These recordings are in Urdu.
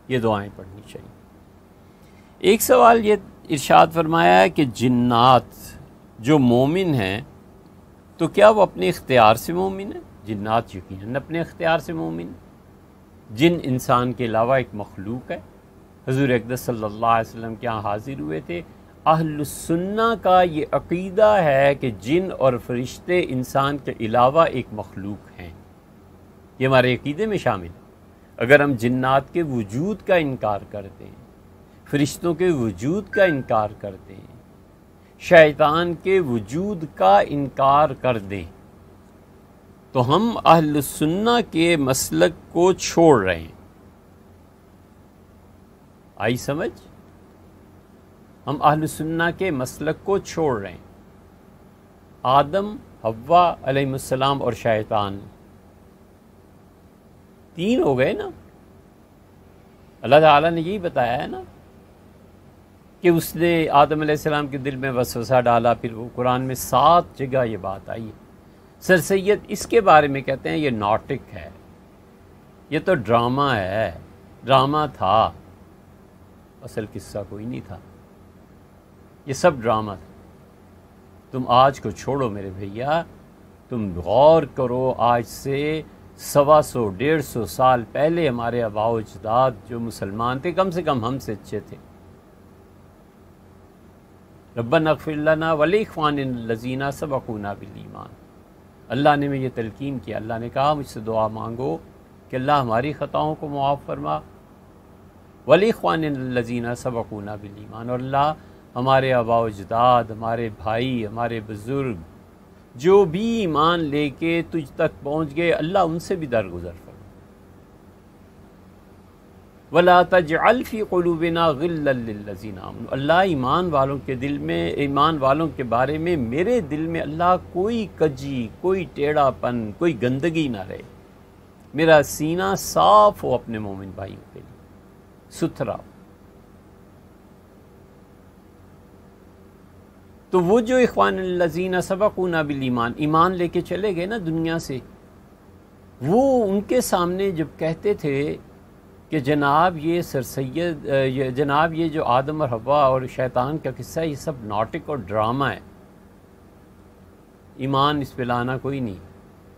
یہ دعائیں پڑھنی چاہیے۔ ایک سوال یہ ارشاد فرمایا ہے کہ جنات جو مومن ہیں تو کیا وہ اپنے اختیار سے مومن ہیں؟ جنات یقیناً اپنے اختیار سے مومن ہیں۔ جن انسان کے علاوہ ایک مخلوق ہے۔ حضور اقدس صلی اللہ علیہ وسلم کے یہاں حاضر ہوئے تھے۔ اہل السنہ کا یہ عقیدہ ہے کہ جن اور فرشتے انسان کے علاوہ ایک مخلوق ہیں، یہ ہمارے عقیدے میں شامل ہے۔ اگر ہم جنات کے وجود کا انکار کرتے ہیں، فرشتوں کے وجود کا انکار کرتے ہیں، شیطان کے وجود کا انکار کر دیں تو ہم اہل السنہ کے مسلک کو چھوڑ رہے ہیں۔ آئی سمجھ؟ ہم اہل السنہ کے مسلک کو چھوڑ رہے ہیں۔ آدم، حوا علیہ السلام اور شیطان، تین ہو گئے نا۔ اللہ تعالیٰ نے یہی بتایا ہے نا کہ اس نے آدم علیہ السلام کے دل میں وسوسہ ڈالا، پھر وہ قرآن میں 7 جگہ یہ بات آئی ہے۔ سر سید اس کے بارے میں کہتے ہیں یہ ناٹک ہے، یہ تو ڈرامہ ہے، ڈرامہ تھا، اصل قصہ کوئی نہیں تھا، یہ سب ڈرامہ تھا۔ تم آج کو چھوڑو میرے بھیا، تم غور کرو، آج سے 125 سال پہلے ہمارے آباء و اجداد جو مسلمان تھے، کم سے کم ہم سے اچھے تھے۔ ربنا اغفر لنا ولاخواننا الذین سبقونا بالایمان، اللہ نے میں یہ تلقین کیا، اللہ نے کہا مجھ سے دعا مانگو کہ اللہ ہماری خطاؤں کو معاف فرما، ولاخواننا الذین سبقونا بالایمان، اور اللہ ہمارے آباء و اجداد، ہمارے بھائی، ہمارے بزرگ جو بھی ایمان لے کے تجھ تک پہنچ گئے، اللہ ان سے بھی درگزر فرما۔ وَلَا تَجْعَلْ فِي قُلُوبِنَا غِلًّا لِّلَّذِينَ آمَنُوا، اللہ ایمان والوں کے دل میں، ایمان والوں کے بارے میں میرے دل میں اللہ کوئی کجی، کوئی ٹیڑھا پن، کوئی گندگی نہ رہے، میرا سینہ صاف ہو اپنے مومن بھائیوں کے لیے، ستھرا ہو۔ تو وہ جو اخوان الذین سبقونا بالایمان، ایمان لے کے چلے گئے نا دنیا سے، وہ ان کے سامنے جب کہتے تھے کہ جناب یہ سر سید، جناب یہ جو آدم اور حوا اور شیطان کا قصہ ہے، یہ سب ناٹک اور ڈرامہ ہے، ایمان اس پہ لانا کوئی نہیں،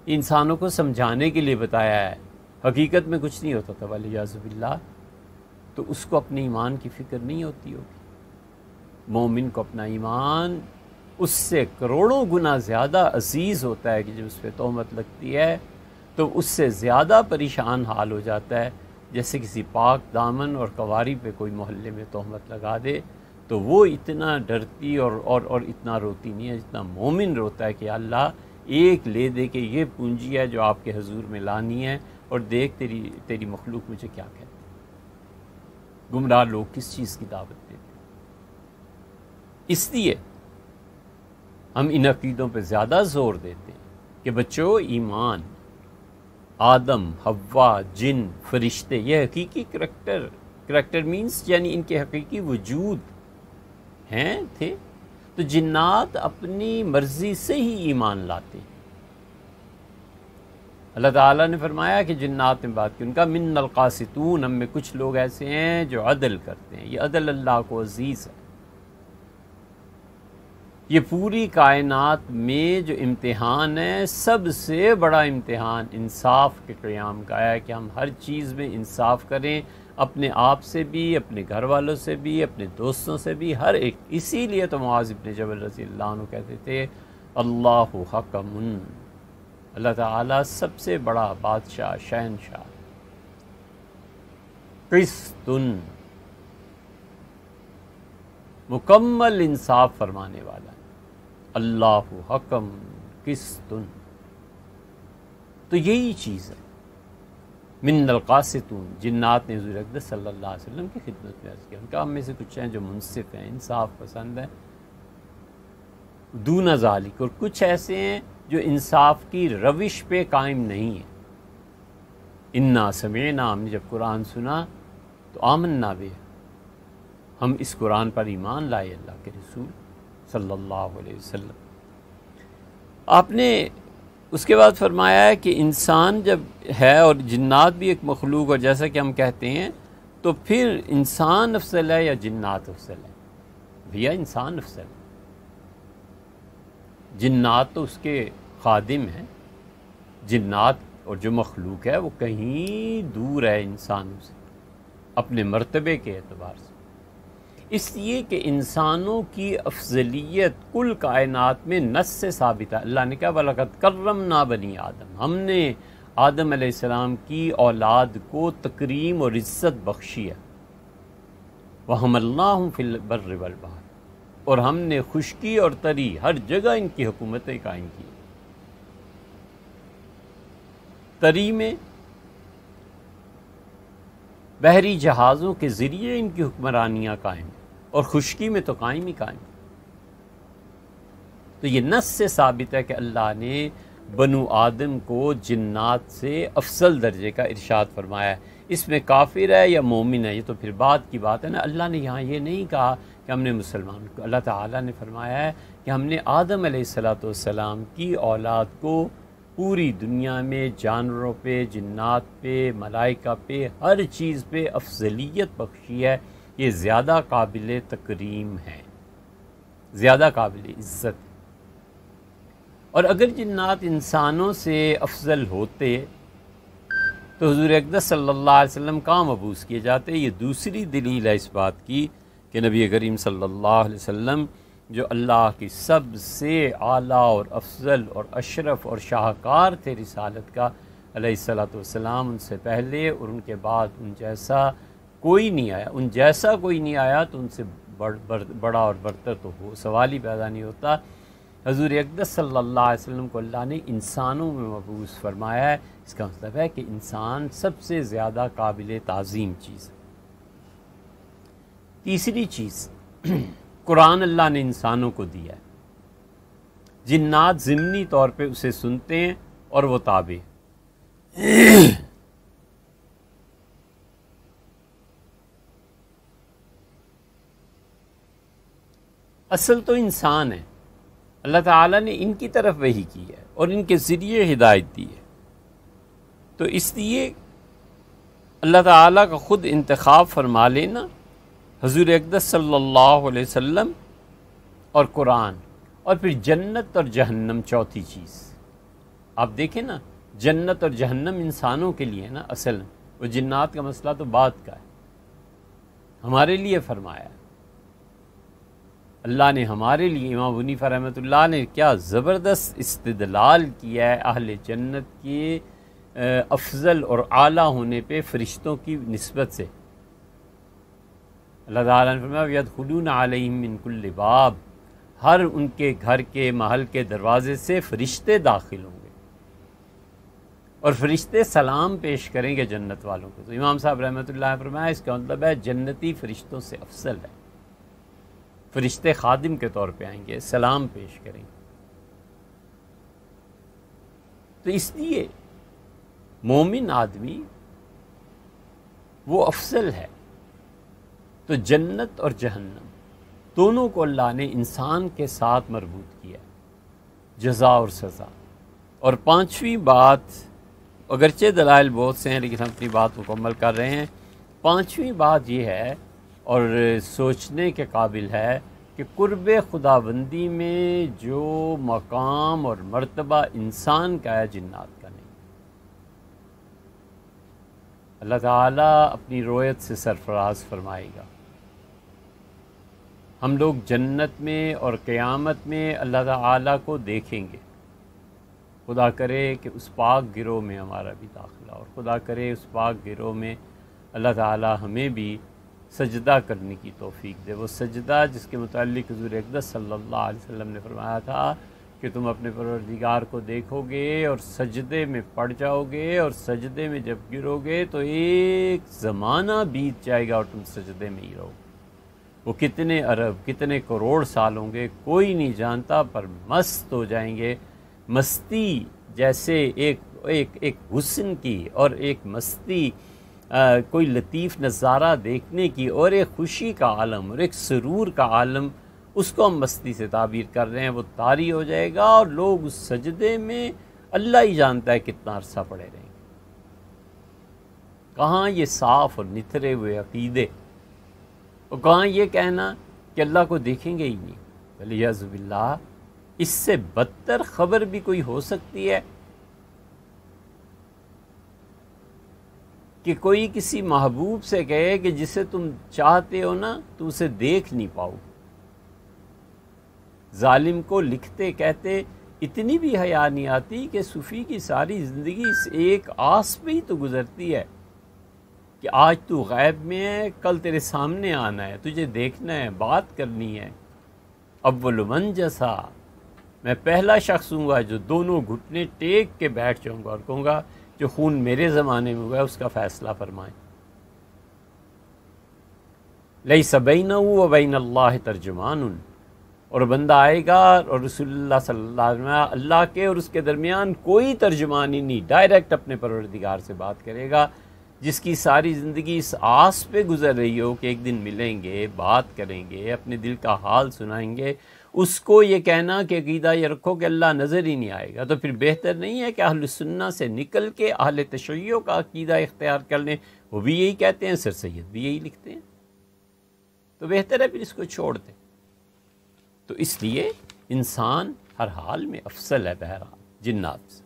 انسانوں کو سمجھانے کے لیے بتایا ہے، حقیقت میں کچھ نہیں ہوتا تھا والعیاذ باللہ، تو اس کو اپنے ایمان کی فکر نہیں ہوتی ہوگی۔ مومن کو اپنا ایمان اس سے کروڑوں گنا زیادہ عزیز ہوتا ہے کہ جب اس پہ تہمت لگتی ہے تو اس سے زیادہ پریشان حال ہو جاتا ہے، جیسے کسی پاک دامن اور کنواری پہ کوئی محلے میں تہمت لگا دے تو وہ اتنا ڈرتی اور اتنا روتی نہیں ہے جتنا مومن روتا ہے کہ اللہ ایک لے دے کہ یہ پونجی ہے جو آپ کے حضور میں لانی ہے، اور دیکھ تیری مخلوق مجھے کیا کہتے ہیں۔ گمراہ لوگ کس چیز کی دعوت دیتے ہیں؟ اس لیے ہم ان عقیدوں پہ زیادہ زور دیتے ہیں کہ بچوں ایمان، آدم، حوا، جن، فرشتے، یہ حقیقی کریکٹر مینس یعنی ان کے حقیقی وجود ہیں تھے، تو جنات اپنی مرضی سے ہی ایمان لاتے۔ اللہ تعالیٰ نے فرمایا کہ جنات میں بات کی، ان کا من القاسطون، ہم میں کچھ لوگ ایسے ہیں جو عدل کرتے ہیں، یہ عدل اللہ کو عزیز ہے۔ یہ پوری کائنات میں جو امتحان ہے، سب سے بڑا امتحان انصاف کے قیام کا ہے کہ ہم ہر چیز میں انصاف کریں، اپنے آپ سے بھی، اپنے گھر والوں سے بھی، اپنے دوستوں سے بھی، ہر ایک۔ اسی لیے تو معاذ بن جبل رضی اللہ عنہ کہتے تھے اللہ حکم، اللہ تعالیٰ سب سے بڑا بادشاہ، شہنشاہ، قسط، مکمل انصاف فرمانے والا ہے، اللہ حکم قسط۔ تو یہی چیز ہے من القاسطون، جنات نے حضور اقدس صلی اللہ علیہ وسلم کی خدمت میں عرض کیا، ان کا ہم میں سے کچھ ہیں جو منصف ہیں، انصاف پسند ہیں، دون ذالک، اور کچھ ایسے ہیں جو انصاف کی روش پہ قائم نہیں ہیں۔ انا سمعنا، ہم نے جب قرآن سنا تو آمنا بہ، ہم اس قرآن پر ایمان لائے، اللہ کے رسول صلی اللہ علیہ وسلم۔ آپ نے اس کے بعد فرمایا ہے کہ انسان جب ہے اور جنات بھی ایک مخلوق، اور جیسا کہ ہم کہتے ہیں تو پھر انسان افضل ہے یا جنات افضل ہے؟ بھیا انسان افضل ہے، جنات تو اس کے خادم ہیں، جنات اور جو مخلوق ہے وہ کہیں دور ہے انسانوں سے اپنے مرتبے کے اعتبار سے، اس لیے کہ انسانوں کی افضلیت کل کائنات میں نص سے ثابت ہے۔ اللہ نے کہا وَلَقَدْ كَرَّمْنَا بَنِي آدم، ہم نے آدم علیہ السلام کی اولاد کو تکریم اور عزت بخشی ہے، وَحَمَلْنَاهُمْ فِي الْبَرِّ وَالْبَحْرِ، اور ہم نے خشکی اور تری ہر جگہ ان کی حکومتیں قائم کی۔ تری میں بحری جہازوں کے ذریعے ان کی حکمرانیاں قائم ہیں، اور خشکی میں تو قائم ہی قائم۔ تو یہ نص سے ثابت ہے کہ اللہ نے بنو آدم کو جنات سے افضل درجے کا ارشاد فرمایا ہے۔ اس میں کافر ہے یا مومن ہے یہ تو پھر بعد کی بات ہے نا۔ اللہ نے یہاں یہ نہیں کہا کہ ہم نے مسلمان کو، اللہ تعالیٰ نے فرمایا ہے کہ ہم نے آدم علیہ السلام کی اولاد کو پوری دنیا میں جانوروں پہ، جنات پہ، ملائکہ پہ، ہر چیز پہ افضلیت بخشی ہے۔ یہ زیادہ قابل تکریم ہے، زیادہ قابل عزت ہے۔ اور اگر جنات انسانوں سے افضل ہوتے تو حضور اقدس صلی اللہ علیہ وسلم کہاں مبعوث کیے جاتے؟ یہ دوسری دلیل ہے اس بات کی کہ نبی کریم صلی اللہ علیہ وسلم جو اللہ کی سب سے اعلیٰ اور افضل اور اشرف اور شاہکار تھے رسالت کا علیہ الصلوۃ والسلام، ان سے پہلے اور ان کے بعد ان جیسا کوئی نہیں آیا، ان جیسا کوئی نہیں آیا تو ان سے بڑا اور برتر تو ہو سوال ہی پیدا نہیں ہوتا۔ حضور اقدس صلی اللہ علیہ وسلم کو اللہ نے انسانوں میں مبعوث فرمایا ہے، اس کا مطلب ہے کہ انسان سب سے زیادہ قابل تعظیم چیز ہے۔ تیسری چیز قرآن اللہ نے انسانوں کو دیا ہے، جنات ضمنی طور پہ اسے سنتے ہیں اور وہ تابع۔ اصل تو انسان ہے، اللہ تعالیٰ نے ان کی طرف وحی کی ہے اور ان کے ذریعے ہدایت دی ہے، تو اس لیے اللہ تعالیٰ کا خود انتخاب فرما لینا حضور اقدس صلی اللہ علیہ وسلم اور قرآن، اور پھر جنت اور جہنم چوتھی چیز۔ آپ دیکھیں نا، جنت اور جہنم انسانوں کے لیے نا اصل، وہ جنات کا مسئلہ تو بعد کا ہے، ہمارے لیے فرمایا ہے اللہ نے، ہمارے لیے۔ امام ابو حنیفہ رحمۃ اللہ نے کیا زبردست استدلال کیا ہے اہل جنت کے افضل اور اعلیٰ ہونے پہ فرشتوں کی نسبت سے۔ اللہ تعالیٰ نے فرمایا یدخلون علیہم من کل باب، ہر ان کے گھر کے محل کے دروازے سے فرشتے داخل ہوں گے اور فرشتے سلام پیش کریں گے جنت والوں کو۔ تو امام صاحب رحمۃ اللہ نے فرمایا اس کا مطلب ہے جنتی فرشتوں سے افضل ہے، فرشتے خادم کے طور پہ آئیں گے، سلام پیش کریں گے۔ تو اس لیے مومن آدمی وہ افضل ہے۔ تو جنت اور جہنم دونوں کو اللہ نے انسان کے ساتھ مربوط کیا، جزا اور سزا۔ اور پانچویں بات، اگرچہ دلائل بہت سے ہیں لیکن ہم اپنی بات مکمل کر رہے ہیں، پانچویں بات یہ ہے اور سوچنے کے قابل ہے کہ قرب خداوندی میں جو مقام اور مرتبہ انسان کا ہے جنات کا نہیں۔ اللہ تعالیٰ اپنی رویت سے سرفراز فرمائے گا، ہم لوگ جنت میں اور قیامت میں اللہ تعالیٰ کو دیکھیں گے۔ خدا کرے کہ اس پاک گروہ میں ہمارا بھی داخلہ، اور خدا کرے اس پاک گروہ میں اللہ تعالیٰ ہمیں بھی سجدہ کرنے کی توفیق دے، وہ سجدہ جس کے متعلق حضور اقدس صلی اللہ علیہ وسلم نے فرمایا تھا کہ تم اپنے پروردگار کو دیکھو گے اور سجدے میں پڑ جاؤ گے، اور سجدے میں جب گرو گے تو ایک زمانہ بیت جائے گا اور تم سجدے میں ہی رہو۔ وہ کتنے ارب کتنے کروڑ سال ہوں گے کوئی نہیں جانتا، پر مست ہو جائیں گے، مستی جیسے ایک حسن کی اور ایک مستی، کوئی لطیف نظارہ دیکھنے کی اور ایک خوشی کا عالم اور ایک سرور کا عالم، اس کو ہم مستی سے تعبیر کر رہے ہیں، وہ طاری ہو جائے گا اور لوگ اس سجدے میں اللہ ہی جانتا ہے کتنا عرصہ پڑے رہیں گے۔ کہاں یہ صاف اور نتھرے ہوئے عقیدے، اور کہاں یہ کہنا کہ اللہ کو دیکھیں گے ہی نہیں۔ ولیعذ باللہ، اس سے بدتر خبر بھی کوئی ہو سکتی ہے کہ کوئی کسی محبوب سے کہے کہ جسے تم چاہتے ہو نا تم اسے دیکھ نہیں پاؤ۔ ظالم کو لکھتے کہتے اتنی بھی حیا نہیں آتی کہ صوفی کی ساری زندگی اس ایک آس پہ ہی تو گزرتی ہے کہ آج تو غیب میں ہے، کل تیرے سامنے آنا ہے، تجھے دیکھنا ہے، بات کرنی ہے۔ اول من جیسا، میں پہلا شخص ہوں گا جو دونوں گھٹنے ٹیک کے بیٹھ جاؤں گا اور کہوں گا جو خون میرے زمانے میں ہوا ہے اس کا فیصلہ فرمائیں۔ لیس بینہ و بین اللہ ترجمان، اور بندہ آئے گا اور رسول اللہ صلی اللہ علیہ وسلم اللہ کے اور اس کے درمیان کوئی ترجمانی نہیں، ڈائریکٹ اپنے پروردگار سے بات کرے گا۔ جس کی ساری زندگی اس آس پہ گزر رہی ہو کہ ایک دن ملیں گے، بات کریں گے، اپنے دل کا حال سنائیں گے، اس کو یہ کہنا کہ عقیدہ یہ رکھو کہ اللہ نظر ہی نہیں آئے گا، تو پھر بہتر نہیں ہے کہ اہل سنہ سے نکل کے اہل تشیع کا عقیدہ اختیار کر لیں؟ وہ بھی یہی کہتے ہیں، سر سید بھی یہی لکھتے ہیں، تو بہتر ہے پھر اس کو چھوڑ دیں۔ تو اس لیے انسان ہر حال میں افضل ہے بہرحال جنات سے۔